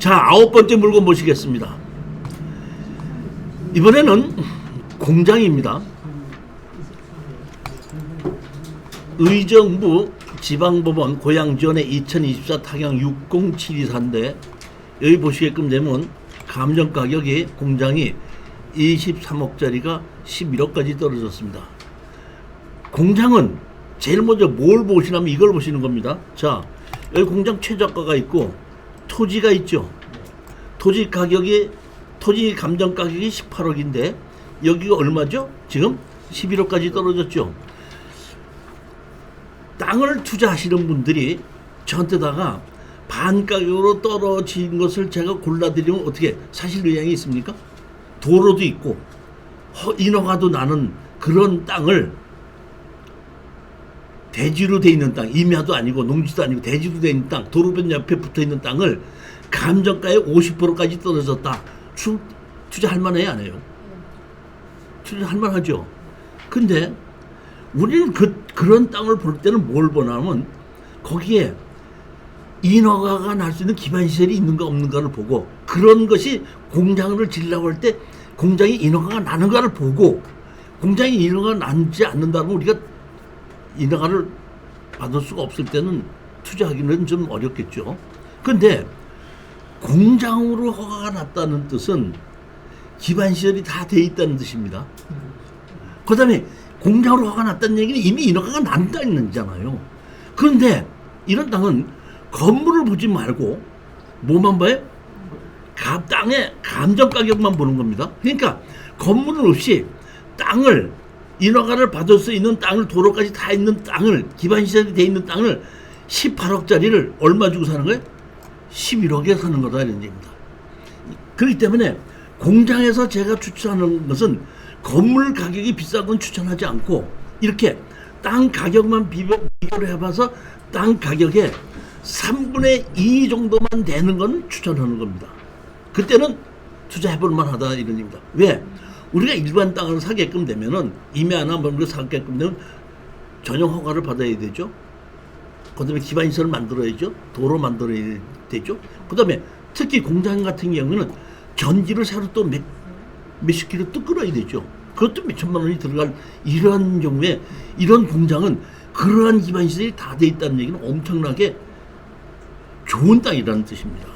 자, 9번째 물건 모시겠습니다. 이번에는 공장입니다. 의정부 지방법원 고양지원의 2024 타경 60724인데 여기 보시게끔 되면 감정가격이 공장이 23억짜리가 11억까지 떨어졌습니다. 공장은 제일 먼저 뭘 보시냐면 이걸 보시는 겁니다. 자, 여기 공장 최저가가 있고 토지가 있죠. 토지 감정 가격이 18억인데 여기가 얼마죠? 지금 11억까지 떨어졌죠. 땅을 투자하시는 분들이 저한테다가 반가격으로 떨어진 것을 제가 골라드리면 어떻게 사실 의향이 있습니까? 도로도 있고 인허가도 나는 그런 땅을 대지로 돼 있는 땅, 임야도 아니고 농지도 아니고 대지로 돼 있는 땅, 도로변 옆에 붙어 있는 땅을 감정가의 50%까지 떨어졌다. 투자할 만해 안 해요? 투자할 만하죠. 근데 우리는 그런 땅을 볼 때는 뭘 보냐면 거기에 인허가가 날 수 있는 기반시설이 있는가 없는가를 보고 그런 것이 공장을 지으려고 할 때 공장이 인허가가 나는가를 보고 공장이 인허가가 나지 않는다면 우리가 인허가를 받을 수가 없을 때는 투자하기는 좀 어렵겠죠. 근데 공장으로 허가가 났다는 뜻은 기반시설이 다 돼 있다는 뜻입니다. 그 다음에 공장으로 허가가 났다는 얘기는 이미 인허가가 난다는 얘기잖아요. 그런데 이런 땅은 건물을 보지 말고 뭐만 봐요? 땅의 감정가격만 보는 겁니다. 그러니까 건물은 없이 땅을 인허가를 받을 수 있는 땅을 도로까지 다 있는 땅을 기반시설이 돼 있는 땅을 18억짜리를 얼마 주고 사는 거예요? 11억에 사는 거다 이런 얘기입니다. 그렇기 때문에 공장에서 제가 추천하는 것은 건물 가격이 비싼 건 추천하지 않고 이렇게 땅 가격만 비교를 해봐서 땅 가격의 3분의 2 정도만 되는 건 추천하는 겁니다. 그때는 투자해볼 만하다 이런 얘기입니다. 왜? 우리가 일반 땅을 사게끔 되면은 임야나 뭐 이런 거 사게끔 되면 전용 허가를 받아야 되죠. 그 다음에 기반시설을 만들어야죠. 도로 만들어야 되죠. 그 다음에 특히 공장 같은 경우는 전기를 새로 또 몇십 킬로 또 끌어야 되죠. 그것도 몇 천만 원이 들어갈 이런 경우에 이런 공장은 그러한 기반시설이 다 돼 있다는 얘기는 엄청나게 좋은 땅이라는 뜻입니다.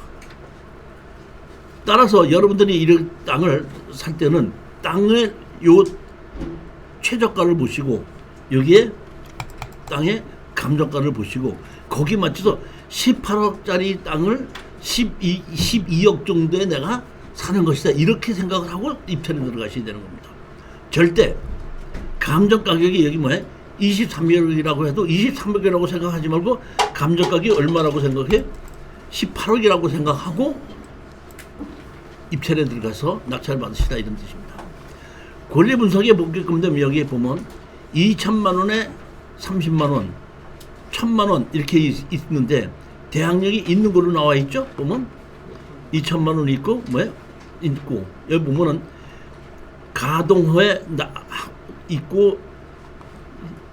따라서 여러분들이 이런 땅을 살 때는 땅의 요 최저가를 보시고 여기에 땅의 감정가를 보시고 거기 맞춰서 18억짜리 땅을 12억 정도에 내가 사는 것이다 이렇게 생각을 하고 입찰에 들어가셔야 되는 겁니다. 절대 감정가격이 여기 뭐야 23억이라고 해도 23억이라고 생각하지 말고 감정가격이 얼마라고 생각해? 18억이라고 생각하고 입찰에 들어가서 낙찰 받으시다 이런 뜻입니다. 권리 분석에 보게끔 되면 여기에 보면 2천만 원에 30만 원, 1,000만 원 이렇게 있는데 대항력이 있는 걸로 나와 있죠. 보면 2천만 원 있고 뭐야? 있고 여기 보면은 가동호에 있고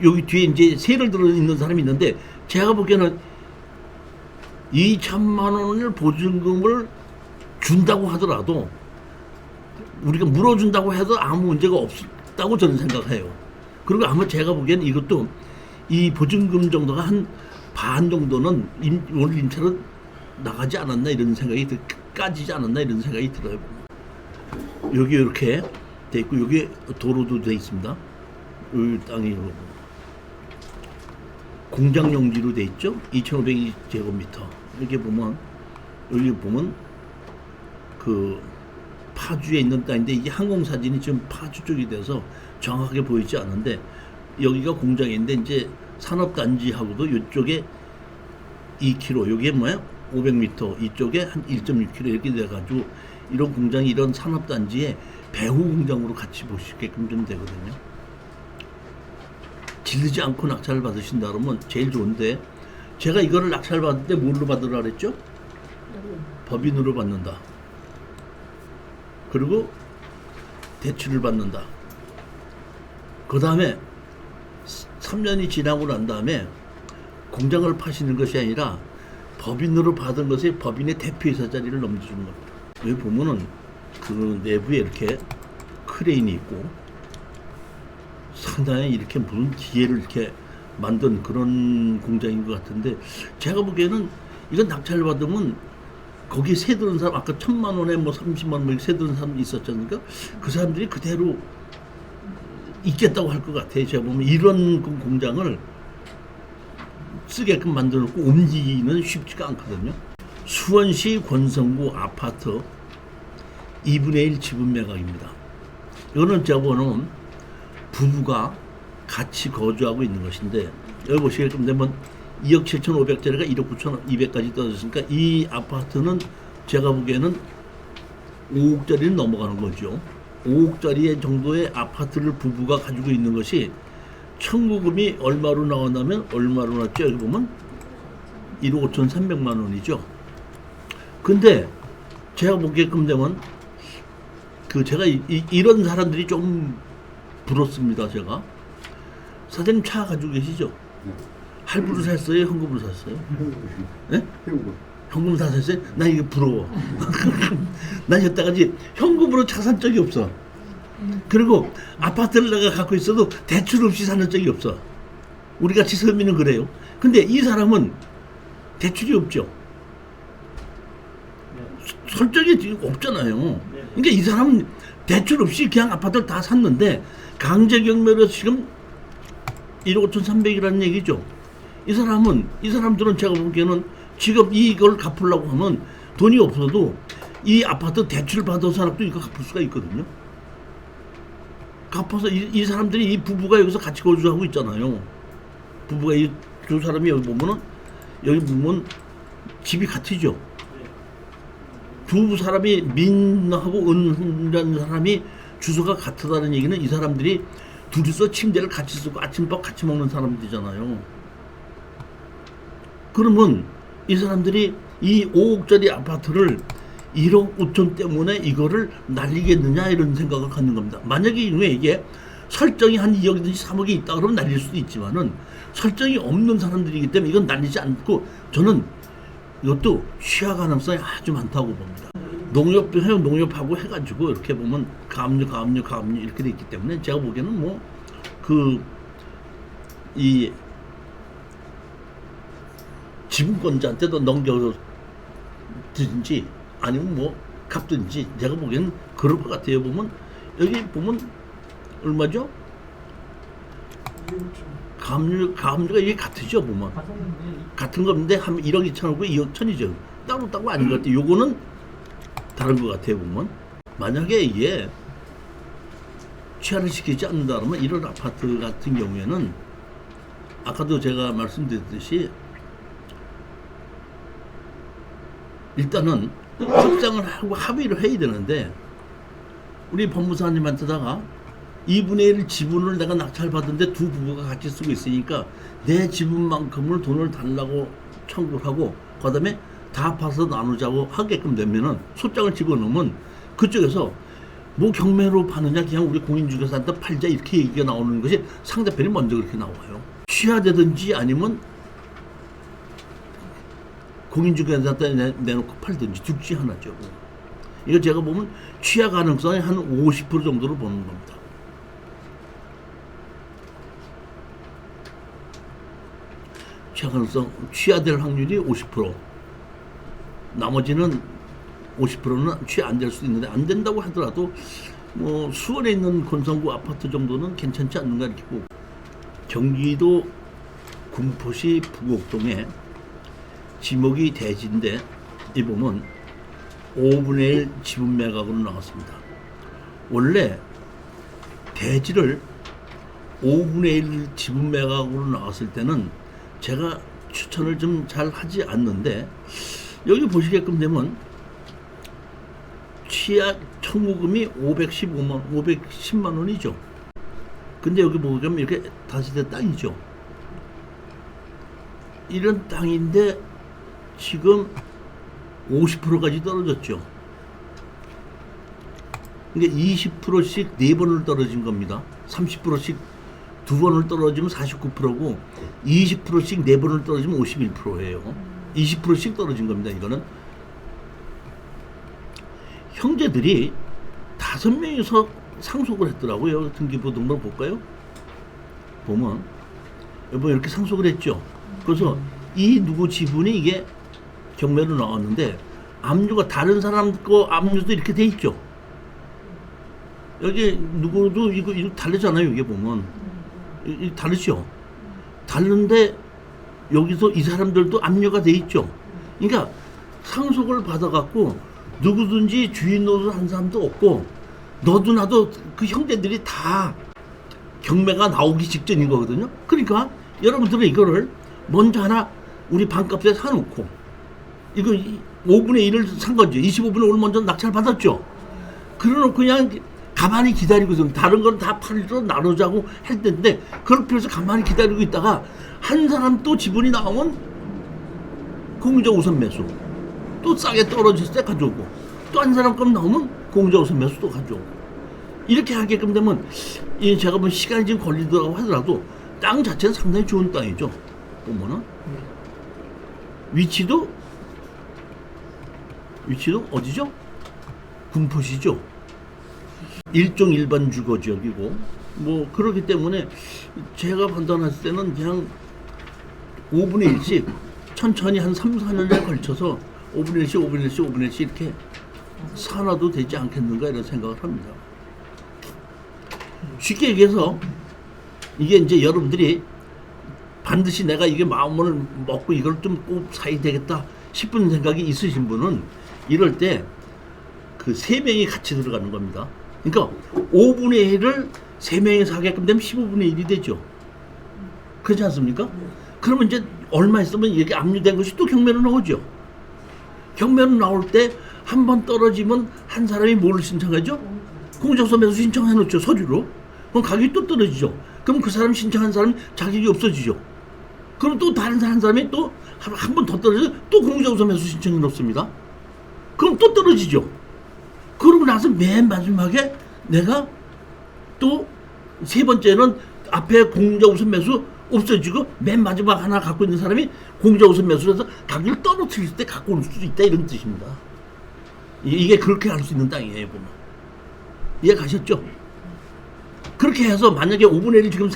여기 뒤에 이제 세를 들어 있는 사람이 있는데 제가 보기에는 2천만 원을 보증금을 준다고 하더라도 우리가 물어준다고 해도 아무 문제가 없다고 저는 생각해요. 그리고 아마 제가 보기에는 이것도 이 보증금 정도가 한 반 정도는 오늘 임차로 나가지 않았나 이런 생각이 까지지 않았나 이런 생각이 들어요. 여기 이렇게 돼 있고 여기 도로도 돼 있습니다. 여기 땅이 공장 용지로 돼 있죠. 2,500제곱미터. 이렇게 보면 여기 보면 그 파주에 있는 땅인데 이게 항공사진이 지금 파주 쪽이 돼서 정확하게 보이지 않는데 여기가 공장인데 이제 산업단지하고도 이쪽에 2km 여기에 뭐야 500m 이쪽에 한 1.6km 이렇게 돼가지고 이런 공장이 이런 산업단지에 배후 공장으로 같이 보시게끔 좀 되거든요. 질르지 않고 낙찰을 받으신다 그러면 제일 좋은데 제가 이거를 낙찰 받을 때 뭘로 받으라 그랬죠? 법인으로 받는다. 그리고 대출을 받는다. 그 다음에 3년이 지나고 난 다음에 공장을 파시는 것이 아니라 법인으로 받은 것에 법인의 대표이사 자리를 넘겨주는 겁니다. 여기 보면은 그 내부에 이렇게 크레인이 있고 상당히 이렇게 무슨 기계를 이렇게 만든 그런 공장인 것 같은데, 제가 보기에는 이건 낙찰 받으면 거기 세드는 사람, 아까 1,000만 원에 뭐 30만 원 세드는 사람 있었잖아요. 그 사람들이 그대로 있겠다고 할 것 같아요. 제가 보면 이런 공장을 쓰게끔 만들어 놓고 옮기기는 쉽지가 않거든요. 수원시 권성구 아파트 2분의 1 지분 매각입니다. 이거는 제가 보는 부부가 같이 거주하고 있는 것인데, 여기 보시게끔 되면 2억 7,500짜리가 1억 9,200까지 떨어졌으니까 이 아파트는 제가 보기에는 5억짜리는 넘어가는 거죠. 5억짜리 정도의 아파트를 부부가 가지고 있는 것이 청구금이 얼마로 나온다면 얼마로 나왔죠? 여기 보면 1억 5,300만 원이죠. 근데 제가 보기에끔 되면 제가 이런 사람들이 좀 부럽습니다. 제가 사장님 차 가지고 계시죠? 네. 할부로 샀어요? 현금으로 샀어요? 네? 현금. 현금 다 샀어요? 나 이게 부러워. 난 여태까지 현금으로 차 산 적이 없어. 그리고 아파트를 내가 갖고 있어도 대출 없이 사는 적이 없어. 우리 같이 서민은 그래요. 근데 이 사람은 대출이 없죠. 설정이 없잖아요. 그러니까 이 사람은 대출 없이 그냥 아파트를 다 샀는데 강제 경매로 지금 1억 5,300이라는 얘기죠. 이 사람들은 제가 보기에는 지금 이걸 갚으려고 하면 돈이 없어도 이 아파트 대출 받아서라도 이거 갚을 수가 있거든요. 갚아서 이 사람들이, 이 부부가 여기서 같이 거주하고 있잖아요. 부부가 이 두 사람이 여기 보면 집이 같이죠. 두 사람이 민하고 은이라는 사람이 주소가 같다는 얘기는 이 사람들이 둘이서 침대를 같이 쓰고 아침밥 같이 먹는 사람들이잖아요. 그러면 이 사람들이 이 5억짜리 아파트를 1억 5천 때문에 이거를 날리겠느냐 이런 생각을 갖는 겁니다. 만약에 이게 설정이 한 2억이든지 3억이 있다 그러면 날릴 수도 있지만은 설정이 없는 사람들이기 때문에 이건 날리지 않고, 저는 이것도 취하 가능성이 아주 많다고 봅니다. 농협하고 해가지고 이렇게 보면 가압류 이렇게 돼 있기 때문에 제가 보기에는 이 지분권자한테도 넘겨든지 아니면 갚든지 제가 보기에는 그럴 것 같아요. 보면 여기 보면 얼마죠? 가압류가 이게 같으죠. 보면 같은 건데 한 1억 2천하고 2억 1천이죠. 따로 아닌 것 같아요. 요거는 다른 것 같아요. 보면 만약에 이게 취하를 시키지 않는다 그러면 이런 아파트 같은 경우에는 아까도 제가 말씀드렸듯이 일단은 협상을 하고 합의를 해야 되는데, 우리 법무사님한테다가 2분의 1 지분을 내가 낙찰받은데 두 부부가 같이 쓰고 있으니까 내 지분만큼을 돈을 달라고 청구를 하고 그 다음에 다 파서 나누자고 하게끔 되면은 소장을 집어넣으면 그쪽에서 경매로 파느냐 그냥 우리 공인중개사한테 팔자 이렇게 얘기가 나오는 것이 상대편이 먼저 그렇게 나와요. 취하되든지 아니면 공인중개사한테 내놓고 팔든지 둘 중에 하나죠. 이거 제가 보면 취하 가능성이 한 50% 정도로 보는 겁니다. 취하될 확률이 50%, 나머지는 50%는 취하 안 될 수도 있는데, 안 된다고 하더라도 수원에 있는 권성구 아파트 정도는 괜찮지 않는가 이렇게 보고, 경기도 군포시 부곡동에 지목이 대지인데 이 보면 5분의 1 지분 매각으로 나왔습니다. 원래 대지를 5분의 1 지분 매각으로 나왔을 때는 제가 추천을 좀 잘 하지 않는데, 여기 보시게끔 되면 취하 청구금이 510만 원이죠. 근데 여기 보면 이렇게 다세대 땅이죠. 이런 땅인데 지금 50%까지 떨어졌죠. 그러니까 20%씩 4번을 떨어진 겁니다. 30%씩 2번을 떨어지면 49%고 20%씩 4번을 떨어지면 51%예요. 20%씩 떨어진 겁니다. 이거는 형제들이 5명이서 상속을 했더라고요. 등기부등본 볼까요? 보면 뭐 이렇게 상속을 했죠. 그래서 이 누구 지분이 이게 경매로 나왔는데 압류가 다른 사람 거 압류도 이렇게 돼 있죠. 여기 누구도 이거 다르잖아요. 이게 보면 다르죠. 다른데 여기서 이 사람들도 압류가 돼 있죠. 그러니까 상속을 받아갖고 누구든지 주인 노릇을 한 사람도 없고 너도 나도 그 형제들이 다 경매가 나오기 직전인 거거든요. 그러니까 여러분들은 이거를 먼저 하나 우리 반값에 사놓고 이거 5분의 1을 산 거죠. 25분의 1을 먼저 낙찰 받았죠. 그러놓고 그냥 가만히 기다리고 있으면 다른 건 다 팔로 나누자고 할 텐데 그렇게 해서 가만히 기다리고 있다가 한 사람 또 지분이 나오면 공유자 우선 매수 또 싸게 떨어질 때 가져오고 또 한 사람 건 나오면 공유자 우선 매수 또 가져오고 이렇게 하게끔 되면 제가 뭐 시간이 좀 걸리더라고 하더라도 땅 자체는 상당히 좋은 땅이죠. 보면은 위치도 어디죠? 군포시죠. 일종 일반 주거 지역이고 뭐 그렇기 때문에 제가 판단했을 때는 그냥 5분의 1씩 천천히 한 3, 4년에 걸쳐서 5분의 1씩, 5분의 1씩, 5분의 1씩 이렇게 사놔도 되지 않겠는가 이런 생각을 합니다. 쉽게 얘기해서 이게 이제 여러분들이 반드시 내가 이게 마음을 먹고 이걸 좀 꼭 사야 되겠다 싶은 생각이 있으신 분은 이럴 때 그 3명이 같이 들어가는 겁니다. 그러니까 5분의 1을 3명이 사게끔 되면 15분의 1이 되죠. 그렇지 않습니까? 그러면 이제 얼마 있으면 이렇게 압류된 것이 또 경매로 나오죠. 경매로 나올 때 한 번 떨어지면 한 사람이 뭐를 신청하죠? 공정서 매수 신청해 놓죠. 서류로. 그럼 가격이 또 떨어지죠. 그럼 그 사람 신청한 사람 자격이 없어지죠. 그럼 또 다른 한 사람이 또 한 번 더 떨어져서 또 공정서 매수 신청해 놓습니다. 그럼 또 떨어지죠. 그러고 나서 맨 마지막에 내가 또 세 번째는 앞에 공자 우선 매수 없어지고 맨 마지막 하나 갖고 있는 사람이 공자 우선 매수를 해서 가격을 떨어뜨릴 때 갖고 올 수도 있다 이런 뜻입니다. 이게 그렇게 할 수 있는 땅이에요. 보면 이해 가셨죠? 그렇게 해서 만약에 5분의 1 지금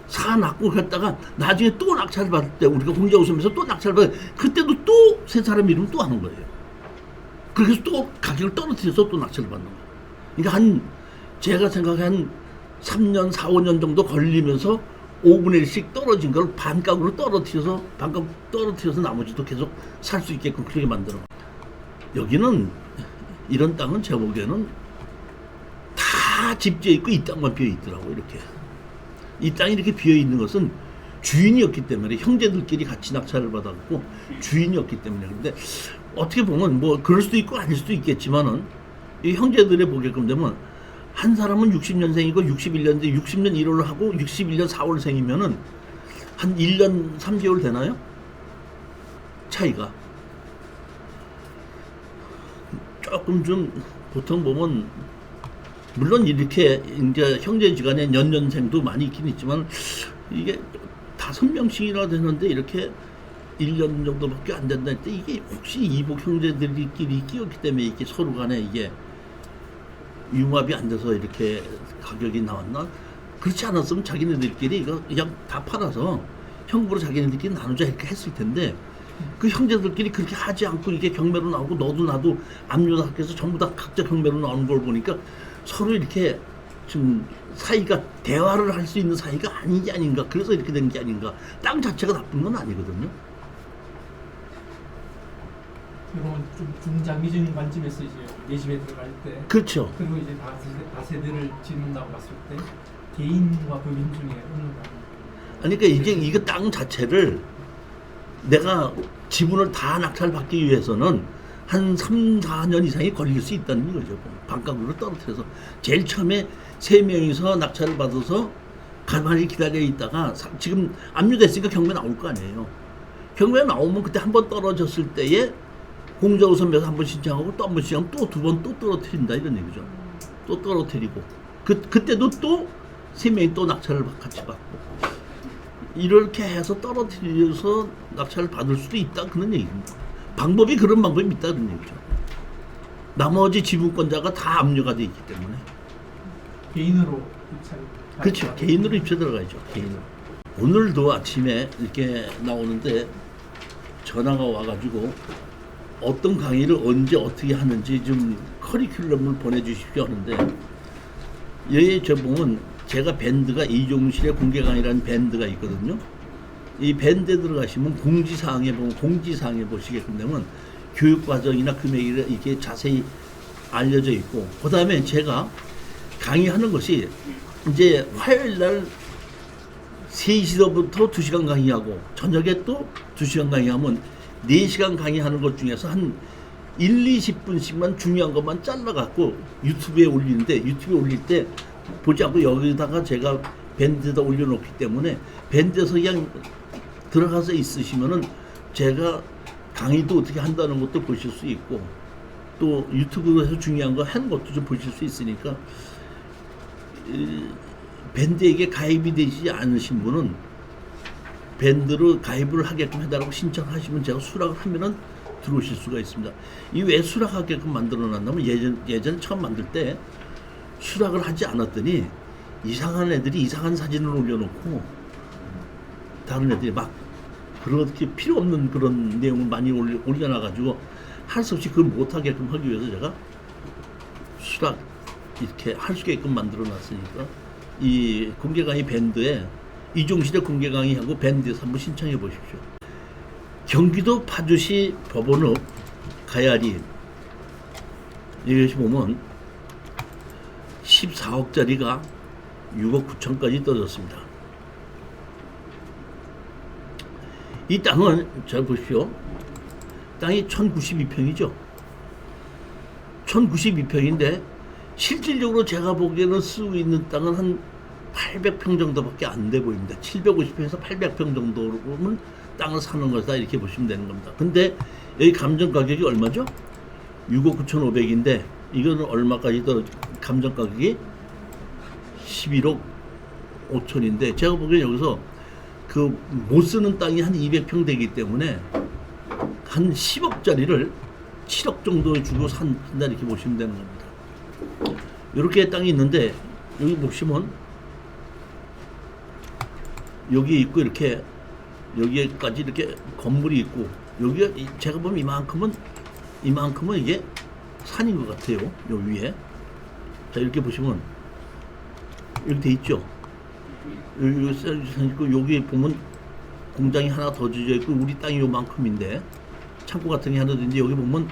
사놨고 그랬다가 나중에 또 낙찰을 받을 때 우리가 공자 우선 매수 또 낙찰을 받을 때 그때도 또 세 사람 이름 또 하는 거예요. 그렇게 해서 또 가격을 떨어뜨려서 또 낙찰을 받는 거예요. 그러니까 제가 생각한 3년, 4, 5년 정도 걸리면서 5분의 1씩 떨어진 걸 반값으로 떨어뜨려서 나머지도 계속 살 수 있게끔 그렇게 만들어. 여기는 이런 땅은 제가 보기에는 다 집지어 있고 이 땅만 비어 있더라고. 이렇게 이 땅이 이렇게 비어 있는 것은 주인이었기 때문에 형제들끼리 같이 낙찰을 받았고 주인이었기 때문에. 근데 어떻게 보면 뭐 그럴 수도 있고 아닐 수도 있겠지만은 이 형제들의 보게끔 되면 한 사람은 60년생이고 61년인데 60년 1월로 하고 61년 4월생이면은 한 1년 3개월 되나요? 차이가 조금 좀 보통 보면 물론 이렇게 이제 형제지간에 연년생도 많이 있긴 있지만 이게 5명씩이나 되는데 이렇게 1년 정도밖에 안 된다 할 때 이게 혹시 이복 형제들끼리 끼었기 때문에 이게 서로 간에 이게 융합이 안 돼서 이렇게 가격이 나왔나? 그렇지 않았으면 자기네들끼리 이거 그냥 다 팔아서 형부로 자기네들끼리 나누자 이렇게 했을 텐데 그 형제들끼리 그렇게 하지 않고 이게 경매로 나오고 너도 나도 압류다 해서 전부 다 각자 경매로 나오는 걸 보니까 서로 이렇게 좀 사이가 대화를 할 수 있는 사이가 아닌 게 아닌가. 그래서 이렇게 된 게 아닌가. 땅 자체가 나쁜 건 아니거든요. 이런 좀 중장기적인 관점에서 이제 내 집에 들어갈 때 그렇죠. 그리고 이제 다세대를 짓는다고 봤을 때 개인과 법인 중에 어느 가 그러니까 이제 이거 땅 자체를 내가 지분을 다 낙찰받기 위해서는 한 3, 4년 이상이 걸릴 수 있다는 거죠. 반값으로 떨어뜨려서 제일 처음에 3명이서 낙찰을 받아서 가만히 기다려 있다가 지금 압류됐으니까 경매 나올 거 아니에요. 경매 나오면 그때 한 번 떨어졌을 때에 공자 우선 매수 한 번 신청하고 또 한 번 신청하면 또 두 번 또 떨어뜨린다 이런 얘기죠. 또 떨어뜨리고 그때도 또 3명이 또 낙찰을 같이 받고 이렇게 해서 떨어뜨려서 낙찰을 받을 수도 있다 그런 얘기입니다. 방법이 그런 방법이 있다 그런 얘기죠. 나머지 지분권자가 다 압류가 돼 있기 때문에. 개인으로 입찰. 그렇죠. 개인으로 입찰 들어가야죠. 개인으로. 오늘도 아침에 이렇게 나오는데 전화가 와가지고 어떤 강의를 언제 어떻게 하는지 좀 커리큘럼을 보내주십시오 하는데, 여기 저 보면 제가 밴드가 이종실의 공개 강의라는 밴드가 있거든요. 이 밴드에 들어가시면 공지사항에 보면 공지사항에 보시게끔 되면 교육과정이나 금액이 이렇게 자세히 알려져 있고, 그 다음에 제가 강의하는 것이 이제 화요일 날 3시부터 2시간 강의하고 저녁에 또 2시간 강의하면 4시간 강의하는 것 중에서 한 1, 20분씩만 중요한 것만 잘라갖고 유튜브에 올리는데, 유튜브에 올릴 때 보지 않고 여기다가 제가 밴드에다 올려놓기 때문에 밴드에서 그냥 들어가서 있으시면은 제가 강의도 어떻게 한다는 것도 보실 수 있고, 또 유튜브에서 중요한 거 하는 것도 좀 보실 수 있으니까, 밴드에게 가입이 되지 않으신 분은 밴드로 가입을 하게끔 해달라고 신청하시면 제가 수락을 하면은 들어오실 수가 있습니다. 이 왜 수락하게끔 만들어 놨냐면 예전 처음 만들 때 수락을 하지 않았더니 이상한 애들이 이상한 사진을 올려놓고 다른 애들이 막 그렇게 필요 없는 그런 내용을 많이 올려놔가지고 할 수 없이 그걸 못하게끔 하기 위해서 제가 수락 이렇게 할 수 있게끔 만들어 놨으니까, 이 공개 강의 밴드에 이종실의 공개 강의하고 밴드에서 한번 신청해 보십시오. 경기도 파주시 법원읍 가야리, 여기 보면 14억짜리가 6억 9천까지 떨어졌습니다. 이 땅은 잘 보십시오. 땅이 1092평이죠. 1092평인데 실질적으로 제가 보기에는 쓰고 있는 땅은 한 800평 정도밖에 안 돼 보입니다. 750평에서 800평 정도로 보면 땅을 사는 것이다 이렇게 보시면 되는 겁니다. 근데 여기 감정 가격이 얼마죠? 6억 9,500인데 이거는 얼마까지 감정 가격이 11억 5천인데, 제가 보기엔 여기서 그 못 쓰는 땅이 한 200평 되기 때문에 한 10억짜리를 7억 정도 주고 산다 이렇게 보시면 되는 겁니다. 이렇게 땅이 있는데 여기 보시면 여기 있고 이렇게 여기까지 이렇게 건물이 있고, 여기가 제가 보면 이만큼은 이게 산인 것 같아요. 요 위에 자 이렇게 보시면 이렇게 돼 있죠. 여기 산 있고 여기 보면 공장이 하나 더 지어져 있고 우리 땅이 요만큼인데 창고 같은 게 하나 더 있는데, 여기 보면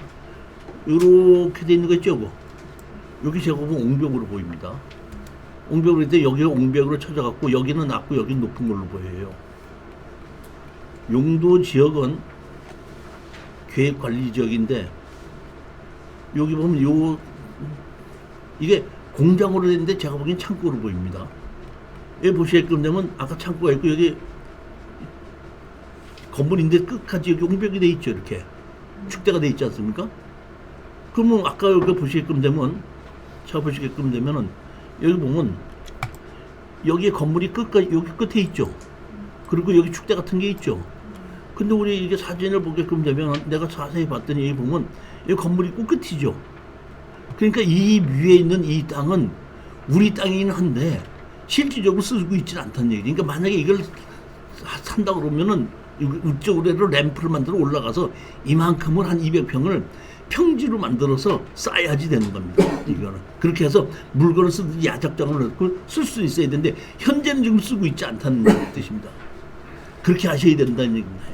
이렇게 돼 있는 거 있죠. 뭐. 여기 제가 보면 옹벽으로 보입니다. 옹벽으로 있는데 여기가 옹벽으로 쳐져갖고 여기는 낮고 여기는 높은 걸로 보여요. 용도 지역은 계획관리 지역인데 여기 보면 이게 공장으로 됐는데 제가 보기엔 창고로 보입니다. 여기 보시게끔 되면 아까 창고가 있고 여기 건물인데 끝까지 여기 옹벽이 돼 있죠. 이렇게 축대가 돼 있지 않습니까? 그러면 아까 여기 보시게끔 되면, 제가 보시게끔 되면은 여기 보면 여기 건물이 끝까지 여기 끝에 있죠. 그리고 여기 축대 같은 게 있죠. 근데 우리 이게 사진을 보게끔 되면 내가 자세히 봤더니 여기 보면 여기 건물이 끝이죠. 그러니까 이 위에 있는 이 땅은 우리 땅이긴 한데 실질적으로 쓰고 있지는 않다는 얘기. 그러니까 만약에 이걸 산다 그러면은 이쪽으로 램프를 만들어 올라가서 이만큼을 한 200평을 평지로 만들어서 쌓아야지 되는 겁니다. 이거는 그렇게 해서 물건을 쓰든지 야적장을 넣고 쓸 수 있어야 되는데 현재는 지금 쓰고 있지 않다는 뜻입니다. 그렇게 하셔야 된다는 얘기입니다.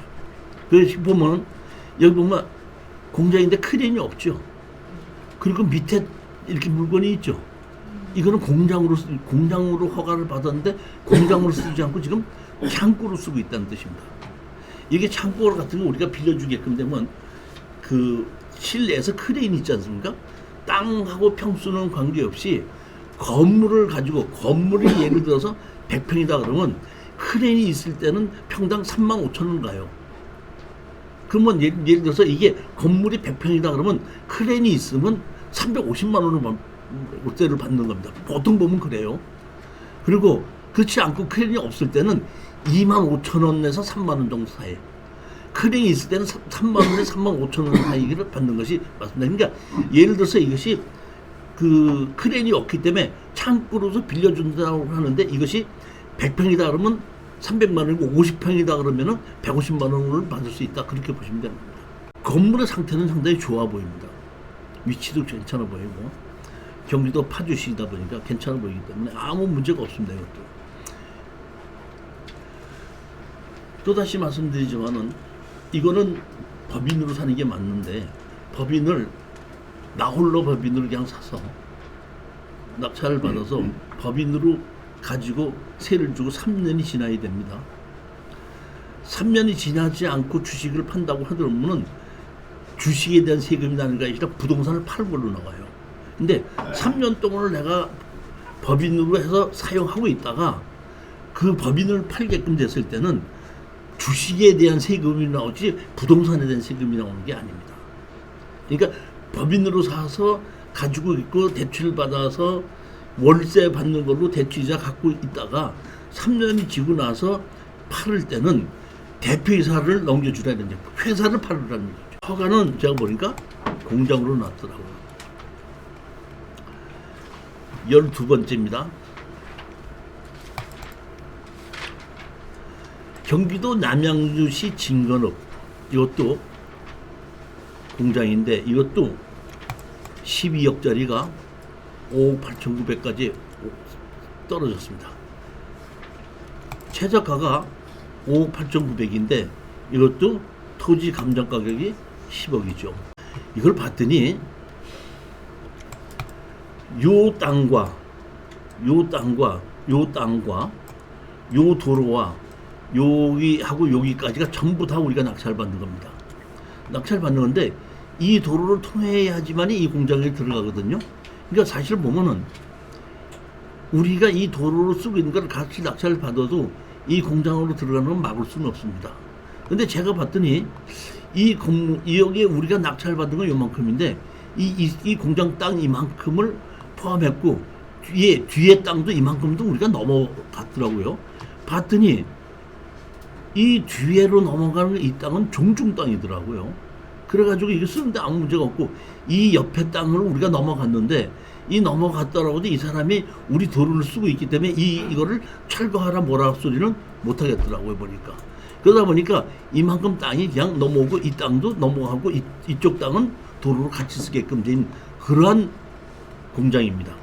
그래서 보면 여기 보면 공장인데 크레인이 없죠. 그리고 밑에 이렇게 물건이 있죠. 이거는 공장으로 허가를 받았는데 공장으로 쓰지 않고 지금 창고로 쓰고 있다는 뜻입니다. 이게 창고 같은 거 우리가 빌려주게끔 되면 그 실내에서 크레인 있지 않습니까? 땅하고 평수는 관계없이 건물을 가지고, 건물이 예를 들어서 100평이다 그러면 크레인이 있을 때는 평당 35,000원 가요. 그러면 예를 들어서 이게 건물이 100평이다 그러면 크레인이 있으면 350만 원을 롯데를 받는 겁니다. 보통 보면 그래요. 그리고 그렇지 않고 크레인이 없을 때는 25,000원에서 3만 원 정도 사이에, 크레인이 있을 때는 3만 원에서 3만 5천 원 사이를 받는 것이 맞습니다. 그러니까 예를 들어서 이것이 그 크레인이 없기 때문에 창고로서 빌려준다고 하는데 이것이 100평이다 그러면 300만 원이고 50평이다 그러면은 150만 원을 받을 수 있다, 그렇게 보시면 됩니다. 건물의 상태는 상당히 좋아 보입니다. 위치도 괜찮아 보이고 경기도 파주시다 보니까 괜찮아 보이기 때문에 아무 문제가 없습니다. 이것도 또다시 말씀드리지만은 이거는 법인으로 사는 게 맞는데, 법인을 나홀로 법인으로 그냥 사서 낙찰을 받아서 법인으로 가지고 세를 주고 3년이 지나야 됩니다. 3년이 지나지 않고 주식을 판다고 하더라면 주식에 대한 세금이 나는 게 아니라 부동산을 파는 걸로 나와요. 근데 3년 동안을 내가 법인으로 해서 사용하고 있다가 그 법인을 팔게끔 됐을 때는 주식에 대한 세금이 나오지 부동산에 대한 세금이 나오는 게 아닙니다. 그러니까 법인으로 사서 가지고 있고 대출을 받아서 월세 받는 걸로 대출이자 갖고 있다가 3년이 지고 나서 팔을 때는 대표이사를 넘겨주라는 거죠. 회사를 팔으라는 거죠. 허가는 제가 보니까 공장으로 놨더라고요. 12번째입니다. 경기도 남양주시 진건읍, 이것도 공장인데 이것도 12억짜리가 5억 8,900까지 떨어졌습니다. 최저가가 5억 8,900인데 이것도 토지 감정 가격이 10억이죠. 이걸 봤더니 요 땅과 요 도로와 여기하고 여기까지가 전부 다 우리가 낙찰 받는 겁니다. 낙찰 받는 건데 이 도로를 통해야지만이 이 공장에 들어가거든요. 그러니까 사실 보면은 우리가 이 도로를 쓰고 있는 걸 같이 낙찰을 받아도 이 공장으로 들어가는 건 막을 수는 없습니다. 근데 제가 봤더니 여기에 우리가 낙찰 받은 건 요만큼인데 이 공장 땅 이만큼을 포함했고 뒤에 땅도 이만큼도 우리가 넘어갔더라고요. 봤더니 이 뒤에로 넘어가는 이 땅은 종중 땅이더라고요. 그래가지고 이게 쓰는데 아무 문제가 없고 이 옆에 땅을 우리가 넘어갔는데 이 넘어갔더라고도 이 사람이 우리 도로를 쓰고 있기 때문에 이거를 철거하라 뭐라 소리는 못하겠더라고요. 보니까 그러다 보니까 이만큼 땅이 그냥 넘어오고 이 땅도 넘어가고 이쪽 땅은 도로를 같이 쓰게끔 된 그러한 공장입니다.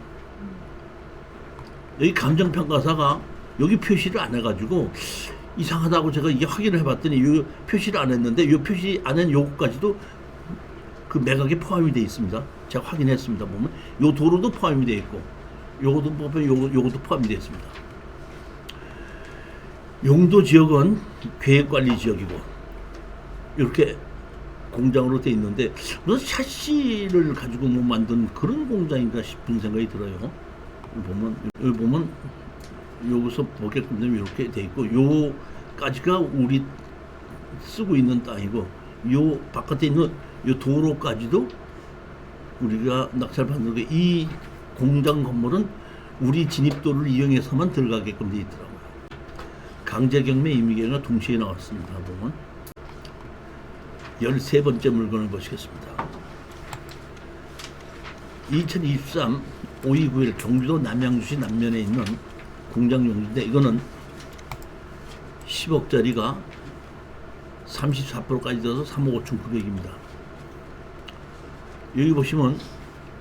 여기 감정평가사가 여기 표시를 안 해가지고 이상하다고 제가 이게 확인을 해봤더니 이 표시를 안 했는데 이 표시 안 한 요거까지도 그 매각에 포함이 되어 있습니다. 제가 확인했습니다. 보면 요 도로도 포함이 되어 있고 요것도 보면 요것도 포함이 되어 있습니다. 용도 지역은 계획관리 지역이고 이렇게 공장으로 되어 있는데 무슨 샤시를 가지고 뭐 만든 그런 공장인가 싶은 생각이 들어요. 여기 보면 여기서 보게끔 되면 이렇게 돼 있고 요까지가 우리 쓰고 있는 땅이고 요 바깥에 있는 요 도로까지도 우리가 낙찰 받는 게 이 공장 건물은 우리 진입도를 이용해서만 들어가게끔 돼 있더라고요. 강제경매 임의계가 동시에 나왔습니다. 보면 13번째 물건을 보시겠습니다. 2023 5.29일 경기도 남양주시 남면에 있는 공장 용지인데 이거는 10억짜리가 34%까지 들어서 3억 5,900입니다. 여기 보시면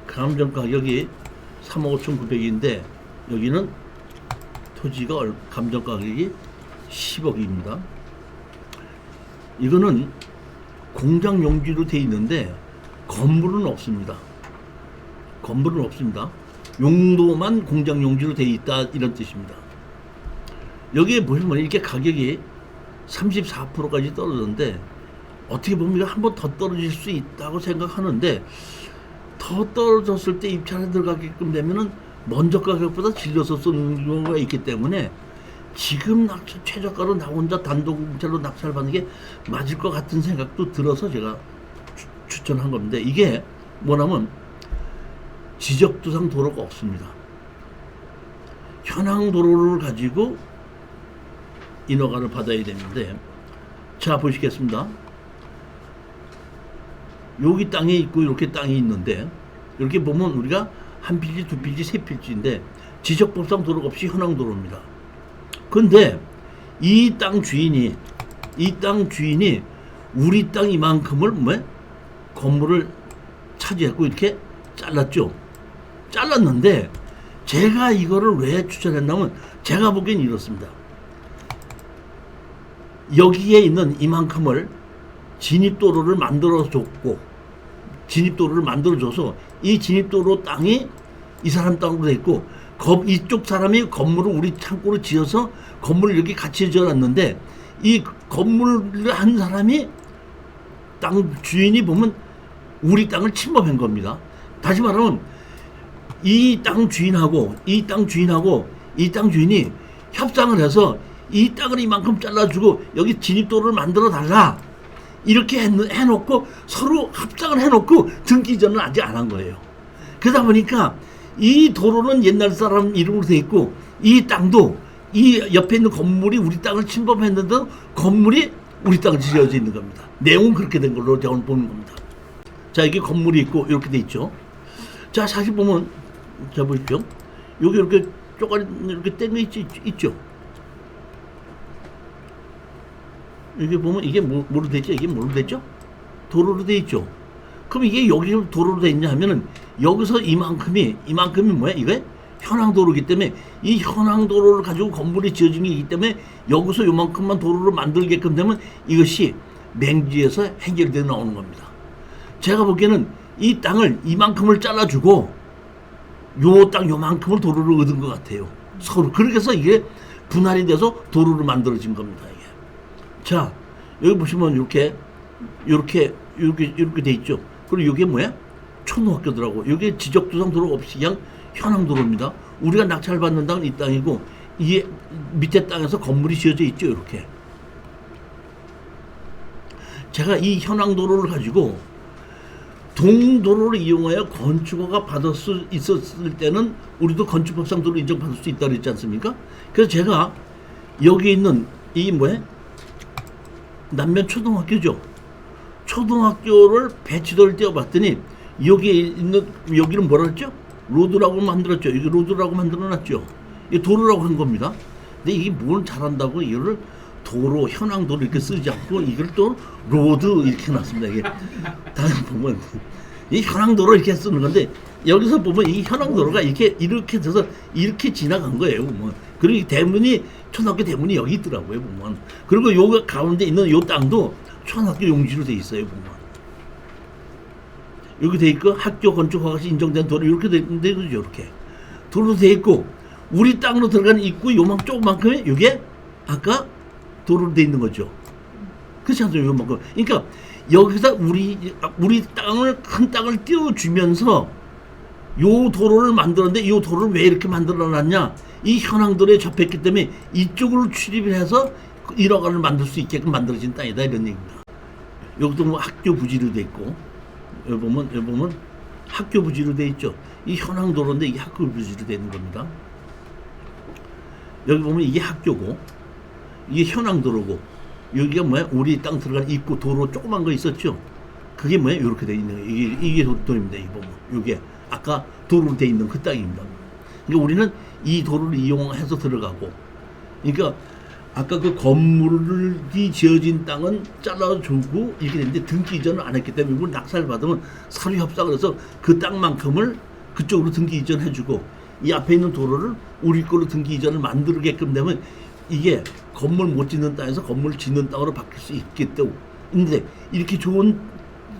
감정 가격이 3억 5,900인데 여기는 토지가 감정 가격이 10억입니다. 이거는 공장 용지로 되어 있는데 건물은 없습니다. 건물은 없습니다. 용도만 공장 용지로 되어 있다 이런 뜻입니다. 여기에 보시면 이렇게 가격이 34%까지 떨어졌는데 어떻게 보면 이거 한 번 더 떨어질 수 있다고 생각하는데 더 떨어졌을 때 입찰에 들어가게끔 되면은 먼저 가격보다 질려서 쓰는 경우가 있기 때문에 지금 낙찰 최저가로 나 혼자 단독 공짜로 낙찰 받는 게 맞을 것 같은 생각도 들어서 제가 추천한 겁니다. 이게 뭐냐면 지적도상 도로가 없습니다. 현황 도로를 가지고 인허가를 받아야 되는데, 자 보시겠습니다. 여기 땅에 있고 이렇게 땅이 있는데, 이렇게 보면 우리가 한 필지, 두 필지, 세 필지인데 지적법상 도로가 없이 현황 도로입니다. 근데 이 땅 주인이 우리 땅 이만큼을 건물을 차지했고 이렇게 잘랐죠. 잘랐는데 제가 이거를 왜 추천했냐면, 제가 보기엔 이렇습니다. 여기에 있는 이만큼을 진입도로를 만들어줘서 이 진입도로 땅이 이 사람 땅으로 돼 있고, 이쪽 사람이 건물을 우리 창고로 지어서 건물을 이렇게 같이 지어놨는데, 이 건물을 한 사람이 땅 주인이 보면 우리 땅을 침범한 겁니다. 다시 말하면 이 땅 주인하고 이 땅 주인이 협상을 해서 이 땅을 이만큼 잘라주고 여기 진입도로를 만들어 달라, 이렇게 해놓고 서로 협상을 해놓고 등기 이전은 아직 안 한 거예요. 그러다 보니까 이 도로는 옛날 사람 이름으로 돼 있고, 이 땅도 이 옆에 있는 건물이 우리 땅을 침범했는데도 건물이 우리 땅을 지어져 있는 겁니다. 내용은 그렇게 된 걸로 저는 보는 겁니다. 자, 이게 건물이 있고 이렇게 돼 있죠. 자, 사실 보면, 자 보십시오. 여기 이렇게 쪼가리 이렇게 땡겨 있죠. 여기 보면 이게 뭐로 되죠? 이게 뭐로 되죠? 도로로 돼 있죠. 그럼 이게 여기 도로로 돼 있냐 하면은, 여기서 이만큼이 뭐야? 이게 현황도로이기 때문에 이 현황도로를 가지고 건물이 지어진 게 있기 때문에 여기서 요만큼만 도로를 만들게끔 되면 이것이 맹지에서 해결되어 나오는 겁니다. 제가 보기에는 이 땅을 이만큼을 잘라주고 요 땅 요만큼을 도로를 얻은 것 같아요. 서로. 그렇게 해서 이게 분할이 돼서 도로를 만들어진 겁니다. 이게. 자, 여기 보시면 이렇게 돼 있죠. 그리고 이게 뭐야? 초등학교더라고. 이게 지적도상 도로 없이 그냥 현황 도로입니다. 우리가 낙찰 받는 땅은 이 땅이고, 이게 밑에 땅에서 건물이 지어져 있죠. 이렇게. 제가 이 현황 도로를 가지고 동도로를 이용하여 건축허가 받을 수 있었을 때는 우리도 건축법상 도로 인정받을 수 있다고 그랬지 않습니까? 그래서 제가 여기 있는 이 뭐야? 남면 초등학교죠. 초등학교를 배치도를 떼어봤더니 여기에 있는, 여기는 뭐라 했죠? 로드라고 만들었죠. 이게 로드라고 만들어놨죠. 이게 도로라고 한 겁니다. 근데 이게 뭘 잘한다고 이거를 도로, 현황도로 이렇게 쓰지 않고 이걸 또 로드 이렇게 놨습니다. 이게 다시 보면 이 현황도로 이렇게 쓰는 건데, 여기서 보면 이 현황도로가 이렇게 돼서 이렇게 지나간 거예요. 보면. 그리고 이 대문이, 초등학교 대문이 여기 있더라고요. 보면. 그리고 요 가운데 있는 요 땅도 초등학교 용지로 돼 있어요. 보면. 여기 돼 있고 학교 건축허가시 인정된 도로 이렇게 돼 있는데, 그죠? 이렇게 도로 돼 있고, 우리 땅으로 들어가는 입구 조그만큼에 이게 아까 도로로 돼 있는 거죠. 그렇지 않습니까? 요만큼. 그러니까 여기서 우리 땅을, 큰 땅을 띄워주면서 요 도로를 만들었는데, 요 도로를 왜 이렇게 만들어놨냐? 이 현황도로에 접했기 때문에 이쪽으로 출입을 해서 일허가를 만들 수 있게끔 만들어진 땅이다, 이런 얘기입니다. 여기도 뭐 학교 부지로 돼 있고, 여기 보면 학교 부지로 돼 있죠. 이 현황도로인데 이게 학교 부지로 되는 겁니다. 여기 보면 이게 학교고, 이게 현황도로고, 여기가 뭐야? 우리 땅 들어가는 입구 도로 조그만 거 있었죠. 그게 뭐야? 이렇게 돼 있는 거예요. 이게 도로입니다. 이 보면 이게 아까 도로로 돼 있는 그 땅입니다. 그러니까 우리는 이 도로를 이용해서 들어가고, 그러니까 아까 그 건물이 지어진 땅은 잘라주고 이렇게 됐는데 등기 이전을 안 했기 때문에 이걸 낙찰 받으면 사료 협상을 해서 그 땅만큼을 그쪽으로 등기 이전해주고, 이 앞에 있는 도로를 우리 거로 등기 이전을 만들게끔 되면 이게 건물 못 짓는 땅에서 건물 짓는 땅으로 바뀔 수 있겠다고. 근데 이렇게 좋은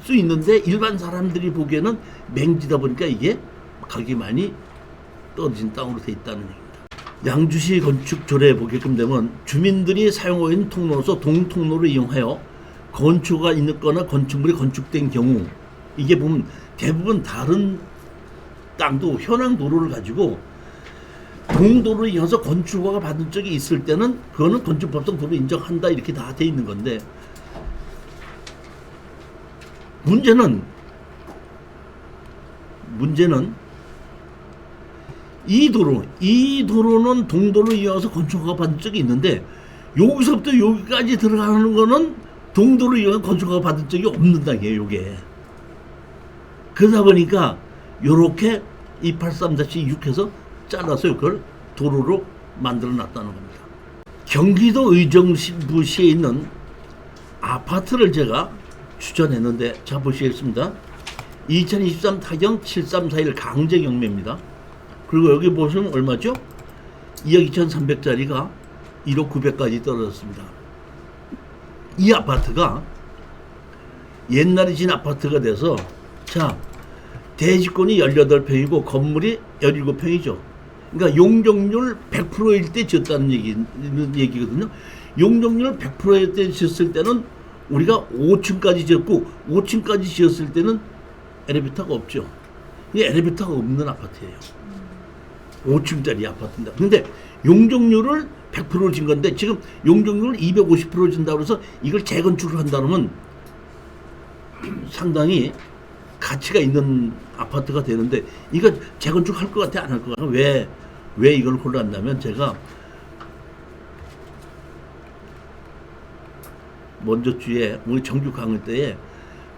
수 있는데 일반 사람들이 보기에는 맹지다 보니까 이게 가격이 많이 떨어진 땅으로 돼 있다는 얘기입니다. 양주시 건축조례에 보게끔 되면 주민들이 사용하고 있는 통로로서 동통로를 이용하여 건축가 있거나 건축물이 건축된 경우, 이게 보면 대부분 다른 땅도 현황 도로를 가지고 동도로를 이용해서 건축허가 받은 적이 있을 때는 그거는 건축법상 도로 인정한다, 이렇게 다 돼 있는 건데, 문제는 이 도로는 동도로 이어서 건축허가 받은 적이 있는데 여기서부터 여기까지 들어가는 거는 동도로 이어서 건축허가 받은 적이 없는 땅이에요, 요게. 그러다 보니까 요렇게 283-6해서 잘라서 이걸 도로로 만들어 놨다는 겁니다. 경기도 의정부시에 있는 아파트를 제가 추천했는데, 자 보시겠습니다. 2023 타경 7341 강제경매입니다. 그리고 여기 보시면 얼마죠? 2억 2,300짜리가 1억 900까지 떨어졌습니다. 이 아파트가 옛날에 진 아파트가 돼서, 자, 대지권이 18평이고 건물이 17평이죠. 그러니까 용적률 100%일 때 지었다는 얘기거든요. 용적률 100%일 때 지었을 때는 우리가 5층까지 지었고 5층까지 지었을 때는 엘리베이터가 없죠. 이게 엘리베이터가 없는 아파트예요. 5층짜리 아파트입니다. 근데 용적률을 100%를 진 건데 지금 용적률을 250% 준다고 해서 이걸 재건축을 한다면 상당히 가치가 있는 아파트가 되는데, 이거 재건축할 것 같아, 안 할 것 같아? 왜 이걸 골랐냐면, 제가 먼저 주에 우리 정규 강의 때에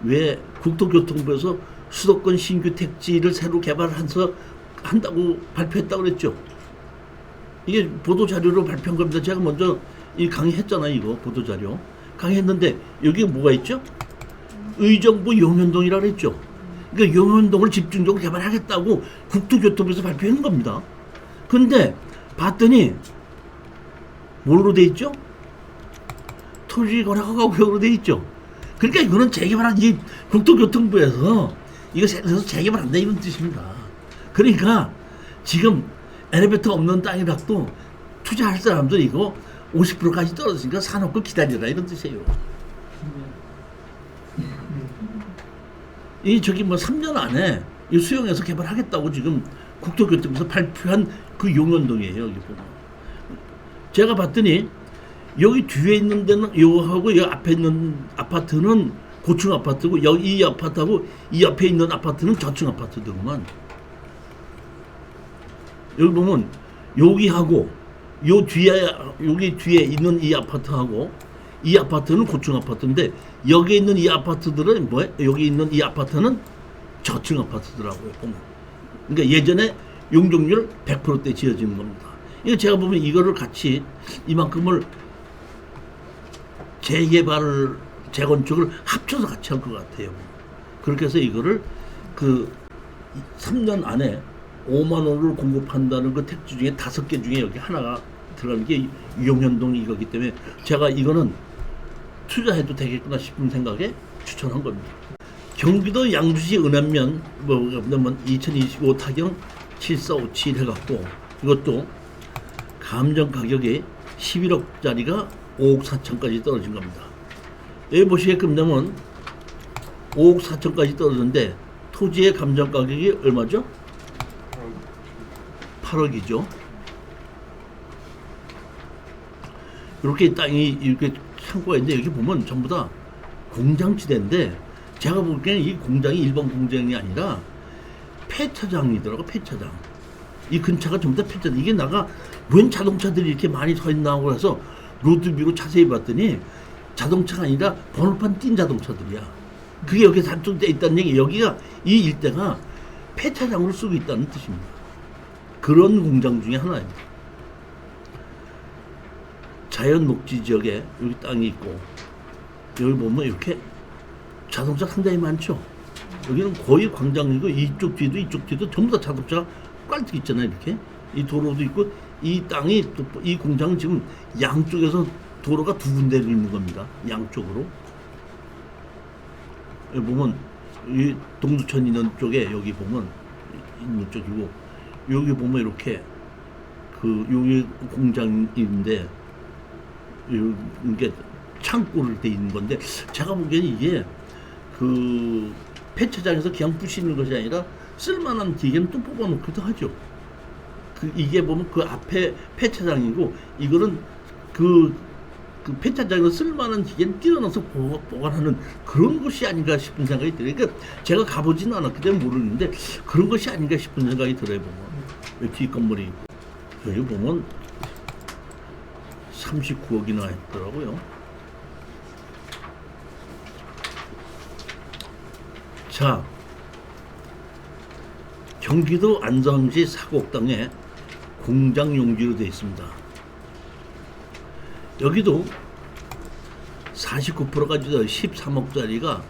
왜 국토교통부에서 수도권 신규 택지를 새로 개발해서 한다고 발표했다고 그랬죠. 이게 보도자료로 발표한 겁니다. 제가 먼저 이 강의했잖아요. 이거 보도자료 강의했는데 여기 뭐가 있죠? 의정부 용현동이라고 했죠. 그러니까 용현동을 집중적으로 개발하겠다고 국토교통부에서 발표한 겁니다. 근데 봤더니 뭘로 돼 있죠? 토지거래허가구역으로 돼 있죠. 그러니까 이거는 재개발한 이 국토교통부에서 이거 그래서 재개발한다 이런 뜻입니다. 그러니까 지금 엘리베이터 없는 땅이라도 투자할 사람들 이거 50%까지 떨어지니까 사놓고 기다리라 이런 뜻이에요. 이 저기 뭐 3년 안에 이 수용해서 개발하겠다고 지금 국토교통부에서 발표한 그 용현동이에요. 여기 보면 제가 봤더니 여기 뒤에 있는 데는 요하고 여기 앞에 있는 아파트는 고층 아파트고, 여기 이 아파트하고 이 앞에 있는 아파트는 저층 아파트들구만. 여기 보면 여기하고 요 뒤에 여기 뒤에 있는 이 아파트하고 이 아파트는 고층 아파트인데 여기 있는 이 아파트들은 뭐예요? 여기 있는 이 아파트는 저층 아파트더라고요. 보면. 그러니까 예전에 용적률 100%대 지어지는 겁니다. 이거 제가 보면 이거를 같이 이만큼을 재개발을 재건축을 합쳐서 같이 할 것 같아요. 그렇게 해서 이거를 그 3년 안에 5만 원을 공급한다는 그 택지 중에 5개 중에 여기 하나가 들어가는 게 용현동 이거기 때문에 제가 이거는 투자해도 되겠구나 싶은 생각에 추천한 겁니다. 경기도 양주시 은안면 뭐냐면 2025 타경 7457 해갖고 이것도 감정 가격이 11억짜리가 5억 4천까지 떨어진 겁니다. 여기 보시게끔 되면 5억 4천까지 떨어졌는데 토지의 감정 가격이 얼마죠? 8억이죠. 이렇게 땅이 이렇게 창고가 있는데 여기 보면 전부 다 공장지대인데 제가 보기에는 이 공장이 일반 공장이 아니라 폐차장이더라고. 폐차장. 이 근처가 전부 다 폐차장. 이게 나가 웬 자동차들이 이렇게 많이 서 있나고 해서 로드뷰로 자세히 봤더니 자동차가 아니라 번호판 띈 자동차들이야. 그게 여기 단종돼 있다는 얘기. 여기가 이 일대가 폐차장으로 쓰고 있다는 뜻입니다. 그런 공장 중에 하나입니다. 자연 녹지 지역에 여기 땅이 있고 여기 보면 이렇게 자동차 상당히 많죠. 여기는 거의 광장이고 이쪽 뒤도 전부 다 자동차가 깔뜩 있잖아요. 이렇게 이 도로도 있고 이 땅이 이 공장은 지금 양쪽에서 도로가 두 군데로 있는 겁니다. 양쪽으로. 여기 보면 이 동두천 있는 쪽에 여기 보면 있는 쪽이고 여기 보면 이렇게 그 여기 공장인데 이게 창고를 돼 있는 건데 제가 보기에는 이게 그 폐차장에서 그냥 부시는 것이 아니라 쓸만한 기계는 또 뽑아놓기도 하죠. 그 이게 보면 그 앞에 폐차장이고 이거는 그 폐차장에서 쓸만한 기계는 띄어넣어서 보관하는 그런 것이 아닌가 싶은 생각이 들어요. 그러니까 제가 가보지는 않았기 때문에 모르는데 그런 것이 아닌가 싶은 생각이 들어요. 보면. 여기 뒷건물이 있고 여기 보면 39억이나 했더라고요. 자, 경기도 안성시 사곡동에 공장 용지로 되어 있습니다. 여기도 49%까지 13억짜리가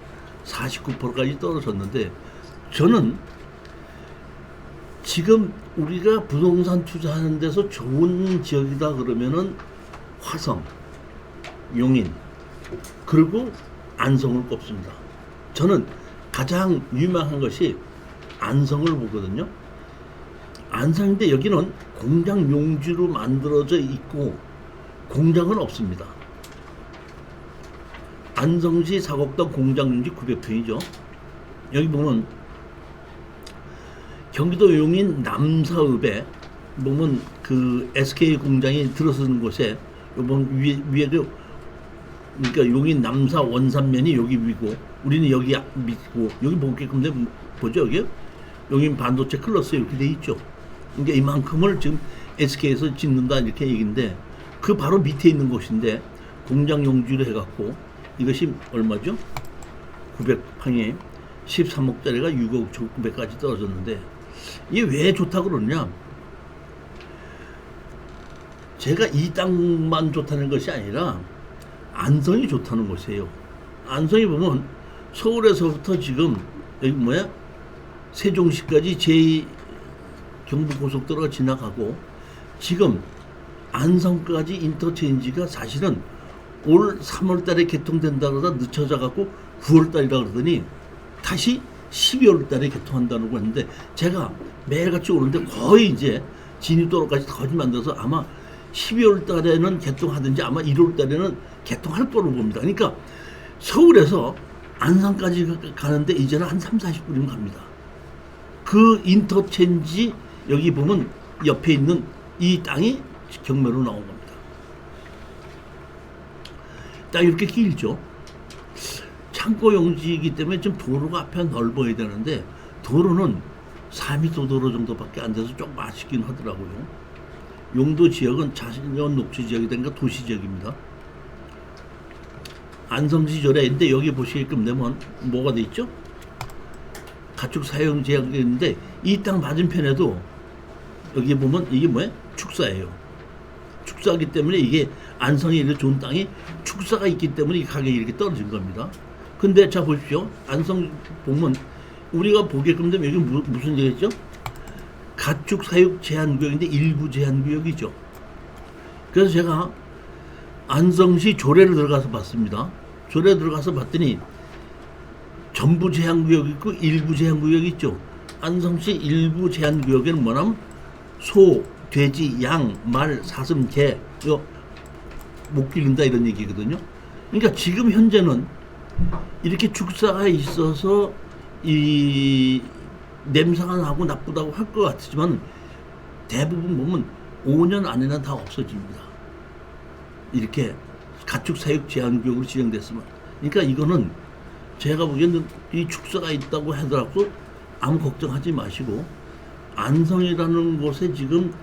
49%까지 떨어졌는데, 저는 지금 우리가 부동산 투자하는 데서 좋은 지역이다 그러면은 화성, 용인, 그리고 안성을 꼽습니다. 저는 가장 유명한 것이 안성을 보거든요. 안성인데 여기는 공장 용지로 만들어져 있고 공장은 없습니다. 안성시 사곡동 공장 용지 900평이죠. 여기 보면 경기도 용인 남사읍에 보면 그 SK 공장이 들어서는 곳에 요번 위에도, 그러니까 용인 남사 원산면이 여기 위고 우리는 여기 밑고, 여기 보게끔 되면 보죠. 여기 용인 반도체 클러스 이렇게 돼 있죠. 그러니까 이만큼을 지금 SK에서 짓는다 이렇게 얘기인데, 그 바로 밑에 있는 곳인데 공장 용지로 해갖고 이것이 얼마죠? 900평에 13억짜리가 6억 900까지 떨어졌는데, 이게 왜 좋다고 그러냐? 제가 이 땅만 좋다는 것이 아니라 안성이 좋다는 것이에요. 안성이 보면 서울에서부터 지금 여기 뭐야? 세종시까지 제2 경부고속도로가 지나가고, 지금 안성까지 인터체인지가 사실은 올 3월 달에 개통된다 그러다 늦춰져 갖고 9월 달이라 그러더니 다시 12월 달에 개통한다는 거 했는데, 제가 매일같이 오는데 거의 이제 진입도로까지 거의 만들어서 아마 12월 달에는 개통하든지 아마 1월 달에는 개통할 거로 봅니다. 그러니까 서울에서 안산까지 가는데 이제는 한 3, 40분이면 갑니다. 그 인터체인지 여기 보면 옆에 있는 이 땅이 경매로 나온 겁니다. 딱 이렇게 길죠. 창고 용지이기 때문에 좀 도로가 앞에 넓어야 되는데 도로는 4m 도로 정도밖에 안 돼서 좀 아쉽긴 하더라고요. 용도 지역은 자신전 녹지 지역이 되니까 도시 지역입니다. 안성시 조례인데 여기 보시게끔 되면 뭐가 돼 있죠? 가축 사용 제약이 있는데 이 땅 맞은편에도 여기 보면 이게 뭐예요? 축사예요. 축사이기 때문에 이게 안성에 이렇게 좋은 땅이 축사가 있기 때문에 이 가격이 이렇게 떨어진 겁니다. 근데 자 보십시오. 안성 보면 우리가 보게끔 되면 여기 무슨 얘기죠? 가축 사육 제한구역인데 일부 제한구역이죠. 그래서 제가 안성시 조례를 들어가서 봤습니다. 조례 들어가서 봤더니 전부 제한구역 있고 일부 제한구역 있죠. 안성시 일부 제한구역에는 뭐냐면 소, 돼지, 양, 말, 사슴, 개 이거 못 기른다 이런 얘기거든요. 그러니까 지금 현재는 이렇게 축사가 있어서 이 냄새가 나고 나쁘다고 할 것 같지만 대부분 보면 5년 안에는 다 없어집니다. 이렇게 가축 사육 제한구역으로 지정됐으면. 그러니까 이거는 제가 보기에는 이 축사가 있다고 하더라도 아무 걱정하지 마시고, 안성이라는 곳에 지금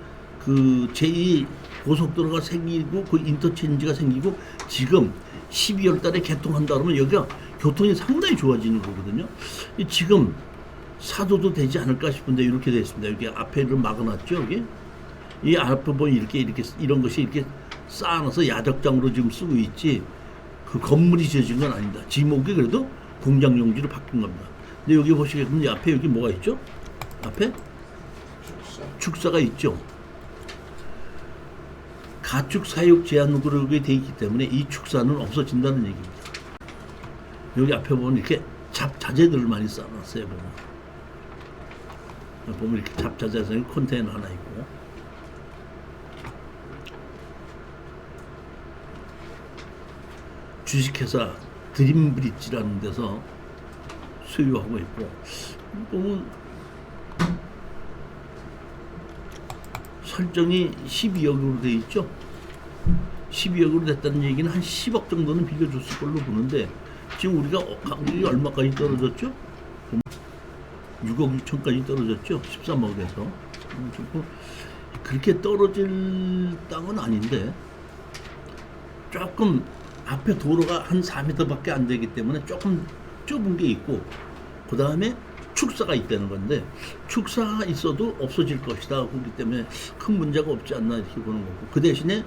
그 제2 고속도로가 생기고 그 인터체인지가 생기고 지금 12월 달에 개통한다 그러면 여기가 교통이 상당히 좋아지는 거거든요. 지금 사도도 되지 않을까 싶은데 이렇게 되어 있습니다. 여기 앞에를 막아놨죠. 여기 이 앞에 보면 이렇게 이런 것이 이렇게 쌓아놔서 야적장으로 지금 쓰고 있지 그 건물이 지어진 건 아닙니다. 지목이 그래도 공장 용지로 바뀐 겁니다. 근데 여기 보시겠으면 앞에 여기 뭐가 있죠? 앞에 축사가 있죠. 가축 사육 제한 구역이 되어 있기 때문에 이 축사는 없어진다는 얘기입니다. 여기 앞에 보면 이렇게 잡자재들을 많이 쌓아놨어요. 보면 이렇게 잡자재에서 컨테이너 하나 있고, 주식회사 드림브릿지라는 데서 소유하고 있고, 보면 설정이 12억으로 되어 있죠. 12억으로 됐다는 얘기는 한 10억 정도는 빌려줬을 걸로 보는데 지금 우리가 가격이 얼마까지 떨어졌죠? 6억 6천까지 떨어졌죠. 13억에서. 뭐 그렇게 떨어질 땅은 아닌데 조금 앞에 도로가 한 4m밖에 안 되기 때문에 조금 좁은 게 있고 그 다음에 축사가 있다는 건데 축사가 있어도 없어질 것이다. 그렇기 때문에 큰 문제가 없지 않나 이렇게 보는 거고 그 대신에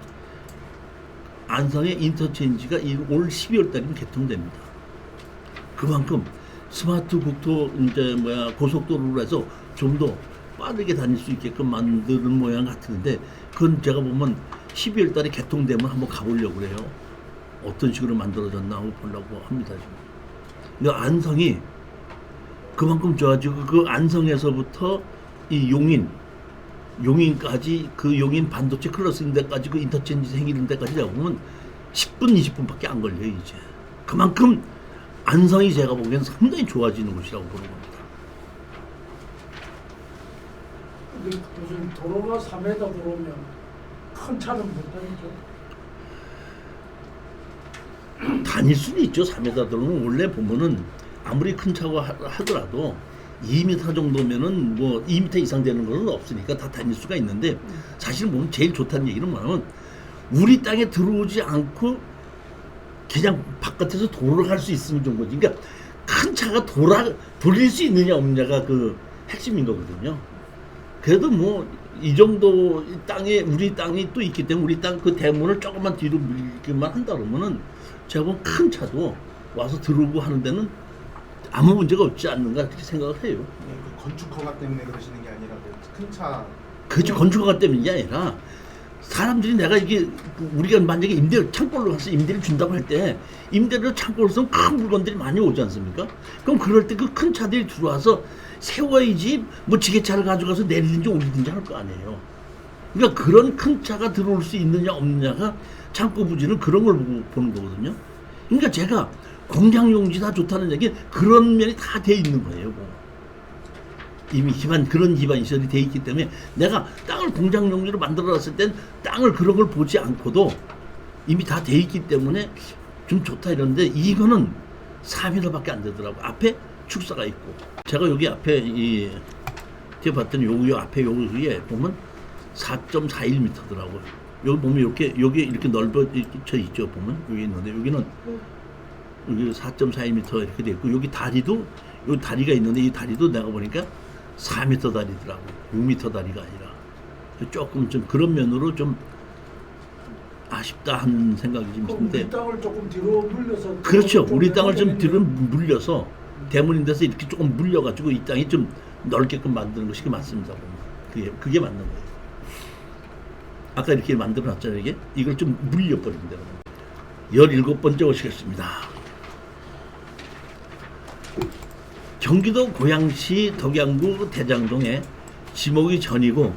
안성의 인터체인지가 올 12월 달이면 개통됩니다. 그만큼 스마트 국토 이제 고속도로로 해서 좀 더 빠르게 다닐 수 있게끔 만드는 모양 같은데 그건 제가 보면 12월 달에 개통되면 한번 가보려고 그래요. 어떤 식으로 만들어졌나 하고 보려고 합니다. 지금. 근데 안성이 그만큼 좋아지고 그 안성에서부터 이 용인까지 그 용인 반도체 클러스인 데까지 그 인터체인지 생기는 데까지 잡으면 10분 20분밖에 안 걸려요 이제. 그만큼 안성이 제가 보기엔 상당히 좋아지는 곳이라고 보는 겁니다. 근데 무슨 도로가 3m 들어오면 큰 차는 못 다니죠? 다닐 수는 있죠. 3m 들어오면 원래 보면은 아무리 큰 차가 하더라도 2m 정도면은 뭐 2m 이상 되는 것은 없으니까 다 다닐 수가 있는데 사실 보면 제일 좋다는 얘기는 뭐냐면 우리 땅에 들어오지 않고 그냥 바깥에서 도로를 갈 수 있으면 좋은 거지. 그러니까 큰 차가 돌릴 수 있느냐 없느냐가 그 핵심인 거거든요. 그래도 뭐 이 정도 땅에 우리 땅이 또 있기 때문에 우리 땅 그 대문을 조금만 뒤로 밀기만 한다 그러면은 제가 보면 큰 차도 와서 들어오고 하는 데는 아무 문제가 없지 않는가 그렇게 생각을 해요. 그 건축 허가 때문에 그러시는 게 아니라 큰 차. 그렇죠. 건축 허가 때문이 아니라 사람들이 내가 이게 우리가 만약에 임대 창고로 가서 임대를 준다고 할 때 임대를 창고로 써서 큰 물건들이 많이 오지 않습니까? 그럼 그럴 때 그 큰 차들이 들어와서 세워야지 뭐 지게차를 가져가서 내리든지 올리든지 할 거 아니에요. 그러니까 그런 큰 차가 들어올 수 있느냐 없느냐가 창고 부지는 그런 걸 보는 거거든요. 그러니까 제가 공장 용지 다 좋다는 얘기 그런 면이 다 돼 있는 거예요. 뭐. 이미 그런 기반 시설이 돼 있기 때문에 내가 땅을 공장 용지로 만들어놨을 땐 땅을 그런 걸 보지 않고도 이미 다 돼 있기 때문에 좀 좋다 이런데 이거는 3m밖에 안 되더라고. 앞에 축사가 있고 제가 여기 앞에 제가 봤더니 요 앞에 여기에 보면 4.41m더라고요. 여기 보면 여기 이렇게 넓어져 있죠. 보면 여기 있는데 여기는 여기 4.41m 이렇게 돼 있고 여기 다리도 요 다리가 있는데 이 다리도 내가 보니까 4m 다리더라고. 6m 다리가 아니라 조금 좀 그런 면으로 좀 아쉽다 하는 생각이 좀 있는데. 우리 땅을 조금 뒤로 물려서. 그렇죠. 우리 땅을 좀 뒤로 물려서 대문인 데서 이렇게 조금 물려가지고 이 땅이 좀 넓게끔 만드는 것이 맞습니다. 그게 맞는 거예요. 아까 이렇게 만들어놨잖아요. 이걸 좀 물려버리면 되는 거예요. 17번째 오시겠습니다. 경기도 고양시 덕양구 대장동에 지목이 전이고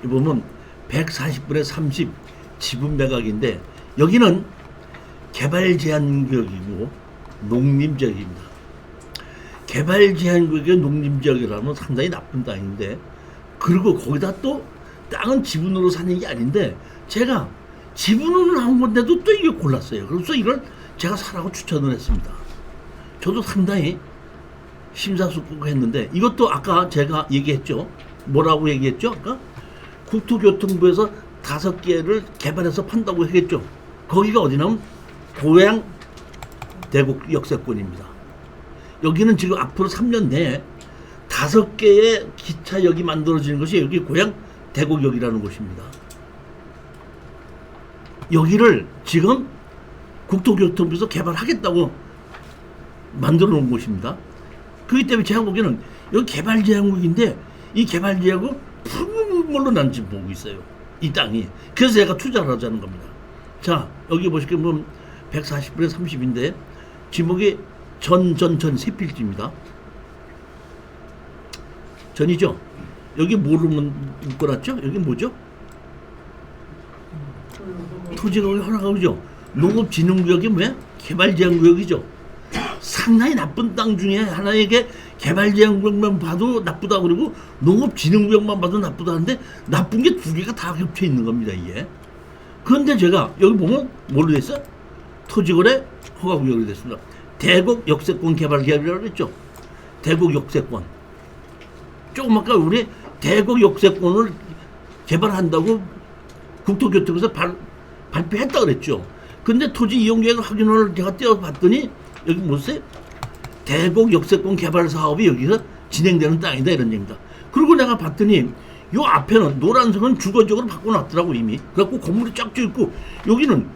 이 보면 140분의 30 지분 매각인데 여기는 개발 제한 구역이고 농림 지역입니다. 개발 제한 구역의 농림 지역이라면 상당히 나쁜 땅인데 그리고 거기다 또 땅은 지분으로 사는 게 아닌데 제가 지분으로 나온 건데도 또 이게 골랐어요. 그래서 이걸 제가 사라고 추천을 했습니다. 저도 상당히 심사숙고했는데 이것도 아까 제가 얘기했죠. 뭐라고 얘기했죠? 아까 국토교통부에서 5개를 개발해서 판다고 했겠죠. 거기가 어디냐면 고양 대곡 역세권입니다. 여기는 지금 앞으로 3년 내에 5개의 기차역이 만들어지는 것이 여기 고양 대곡역이라는 곳입니다. 여기를 지금 국토교통부에서 개발하겠다고 만들어 놓은 곳입니다. 그렇기 때문에 제가 보기에는 여기 개발제한국인데 이 개발제한국 푸른 걸로 난 지금 보고 있어요. 이 땅이. 그래서 제가 투자를 하자는 겁니다. 자, 여기 보시면 140분의 30인데 지목이 전 세 필지입니다. 전이죠? 여기 뭐로 묶어놨죠? 여기 뭐죠? 토지가 허락하죠. 농업진흥구역이 뭐야? 개발제한구역이죠. 상당히 나쁜 땅 중에 하나에게 개발제한구역만 봐도 나쁘다 그러고 농업진흥구역만 봐도 나쁘다 하는데 나쁜 게 2개가 다 겹쳐 있는 겁니다. 이게. 그런데 제가 여기 보면 뭘로 됐어? 토지거래 허가구역으로 됐습니다. 대곡 역세권 개발계획이라고 했죠. 대곡 역세권. 조금 아까 우리 대거 역세권을 개발한다고 국토교통부에서 발표했다 그랬죠. 근데 토지 이용 계획 확인을 제가 떼어봤더니 여기 뭐세? 대곡 역세권 개발 사업이 여기서 진행되는 땅이다 이런 얘기입니다. 그리고 내가 봤더니 요 앞에는 노란색은 주거지역으로 바꿔놨더라고 이미. 그래갖고 건물이 쫙 쪄있고 여기는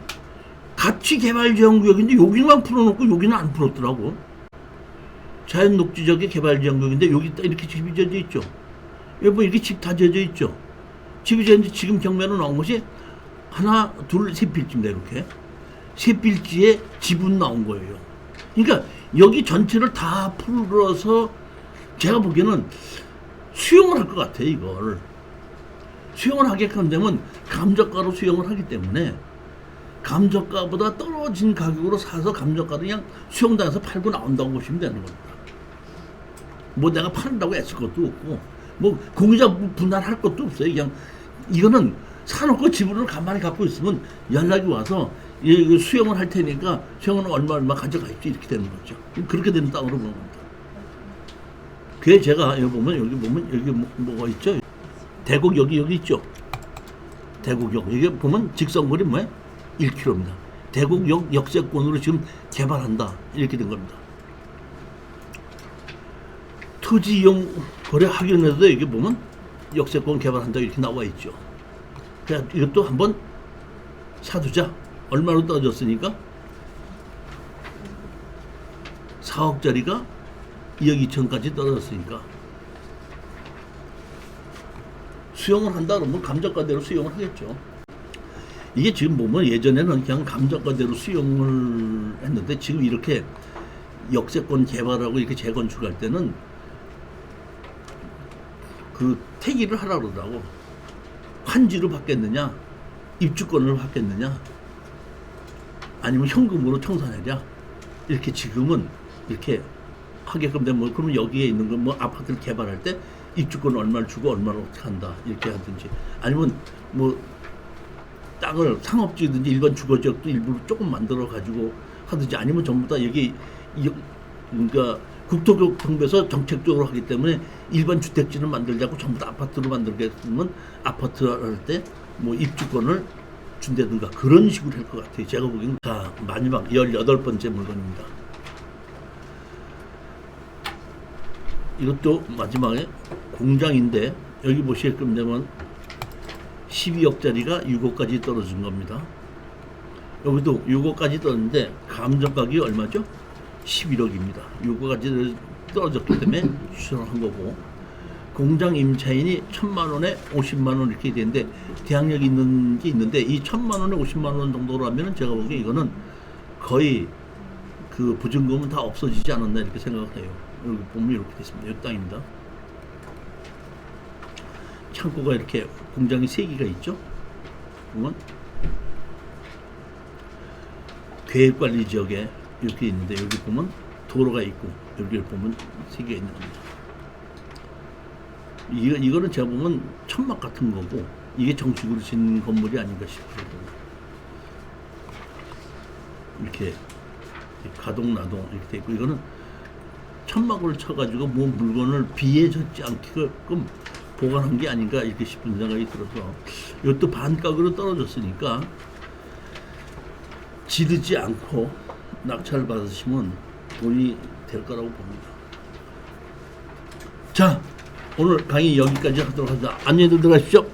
가치 개발 지역구역인데 여기만 풀어놓고 여기는 안 풀었더라고. 자연 녹지적의 개발 지역구역인데 여기 이렇게 집이 지어져 있죠. 여기 뭐 이렇게 집 다 지어져 있죠. 집이 지어졌는데 지금 경매로 나온 것이 하나, 둘, 세 필지입니다. 이렇게 세 필지에 지분 나온 거예요. 그러니까 여기 전체를 다 풀어서 제가 보기에는 수용을 할 것 같아. 이걸 수용을 하게끔 되면 감정가로 수용을 하기 때문에 감정가보다 떨어진 가격으로 사서 감정가로 그냥 수용당해서 팔고 나온다고 보시면 되는 겁니다. 뭐 내가 팔는다고 애쓸 것도 없고 뭐 공유자 분할할 것도 없어요. 그냥 이거는 사놓고 지분을 가만히 갖고 있으면 연락이 와서 이거 수용을 할 테니까 수용은 얼마 가져가십시오 이렇게 되는 거죠. 그렇게 되는 땅으로 보는 겁니다. 그게 제가 여기 보면 여기 뭐가 있죠? 대곡 여기 있죠? 대곡역 여기 보면 직선거리 뭐예요? 1km입니다. 대곡역 역세권으로 지금 개발한다 이렇게 된 겁니다. 토지 이용 거래 확인에도 여기 보면 역세권 개발한다 이렇게 나와 있죠. 그냥 이것도 한번 사두자. 얼마로 떨어졌으니까 4억짜리가 2억 2천까지 떨어졌으니까 수용을 한다 그러면 감정가대로 수용을 하겠죠. 이게 지금 보면 예전에는 그냥 감정가대로 수용을 했는데 지금 이렇게 역세권 개발하고 이렇게 재건축할 때는 그 태기를 하라고 그러더라고. 환지로 받겠느냐 입주권을 받겠느냐 아니면 현금으로 청산하랴 이렇게 지금은 이렇게 하게끔 되면 뭐 그러면 여기에 있는 건 뭐 아파트를 개발할 때 입주권 얼마를 주고 얼마를 어떻게 한다 이렇게 하든지 아니면 뭐 땅을 상업지든지 일반 주거지역도 일부러 조금 만들어 가지고 하든지 아니면 전부 다 여기 그러니까 국토교통부에서 정책적으로 하기 때문에 일반 주택지를 만들자고 전부 다 아파트로 만들겠으면 아파트 할 때 뭐 입주권을 준다든가 그런 식으로 할 것 같아요. 제가 보기에는. 자, 마지막 18번째 물건입니다. 이것도 마지막에 공장인데 여기 보시게끔 되면 12억짜리가 6억까지 떨어진 겁니다. 여기도 6억까지 떨어졌는데 감정가격이 얼마죠? 11억입니다. 6억까지 떨어졌기 때문에 추천을 한 거고 공장 임차인이 1,000만 원에 50만 원 이렇게 되는데 대항력이 있는 게 있는데 이 1,000만 원에 50만 원 정도로 하면은 제가 보기에 이거는 거의 그 보증금은 다 없어지지 않았나 이렇게 생각을 해요. 여기 보면 이렇게 됐습니다. 이 땅입니다. 창고가 이렇게 공장이 3개가 있죠. 보면 계획관리 지역에 이렇게 있는데 여기 보면 도로가 있고 여기를 보면 3개가 있는 겁니다. 이거는 제가 보면 천막 같은 거고 이게 정식으로 진 건물이 아닌가 싶어요. 이렇게 가동 나동 이렇게 돼 있고 이거는 천막을 쳐가지고 뭐 물건을 비에 젖지 않게끔 보관한 게 아닌가 이렇게 싶은 생각이 들어서 이것도 반가격으로 떨어졌으니까 지르지 않고 낙찰 받으시면 돈이 될 거라고 봅니다. 자, 오늘 강의 여기까지 하도록 하자. 안녕히 들어가십시오.